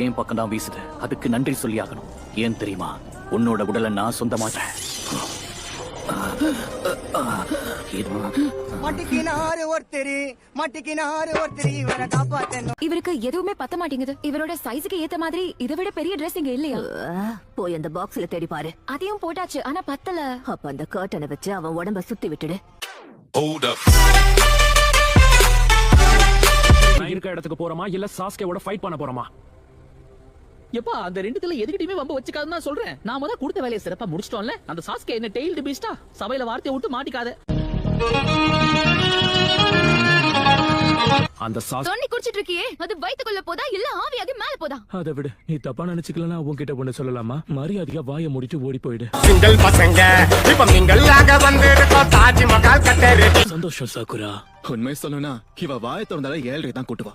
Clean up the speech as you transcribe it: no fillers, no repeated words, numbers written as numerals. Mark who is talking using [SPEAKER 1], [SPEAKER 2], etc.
[SPEAKER 1] ஏன் பக்கம் தான் வீசுது. அதுக்கு நன்றி சொல்லி ஆகணும். ஏன் தெரியுமா? உன்னோட உடலை நான் சொந்தமாட்டேன்.
[SPEAKER 2] இவருக்கு எதுவுமே பத்த மாட்டேங்குது. இவரோட சைஸுக்கு ஏத்த மாதிரி இதை விட பெரிய Dress இங்க இல்லையா?
[SPEAKER 3] போய் அந்த பாக்ஸ்ல தேடி பாரு.
[SPEAKER 2] அதையும் போட்டாச்சு, ஆனா பத்தல.
[SPEAKER 3] அப்ப அந்த கர்ட்டனை வச்சு அவன் உடம்ப சுத்தி விட்டுடு.
[SPEAKER 4] இருக்க இடத்துக்கு போறோமா இல்ல சாஸ்கேவோட ஃபைட் பண்ண போறோமா?
[SPEAKER 5] எப்பா அந்த ரெண்டுத்துல எதுக்கிட்டயுமே வம்ப வச்சுக்காதுன்னு தான் சொல்றேன். நாம தான் கொடுத்த வேலையை சிறப்பா முடிச்சிட்டோம்ல. அந்த சாஸ்கே என்ன டெய்ல்டு பீஸ்டா? சபையில வார்த்தையை விட்டு மாட்டிக்காத.
[SPEAKER 4] அந்த சாஸ்
[SPEAKER 2] தண்ணி குடிச்சிட்டு இருக்கியே, அது வயித்துக்குள்ள போதா இல்ல ஆவியாகி மேல போதா?
[SPEAKER 4] அதை விட நீ தப்பா நினைச்சுக்கலனா உன்கிட்ட ஒண்ணு சொல்லலாமா? மரியாதையா வாயை மூடிட்டு ஓடி போயிடு.
[SPEAKER 6] சிங்கிள் பசங்க இப்ப மிங்கல்லாக வந்திருக்கோம் தாஜ்மஹால் கட்டரு.
[SPEAKER 4] சந்தோஷம் சாக்குரா.
[SPEAKER 7] உண்மை சொல்லணும்னா இவ வாயை திறந்தாலே 7 தான் கூட்டுவா.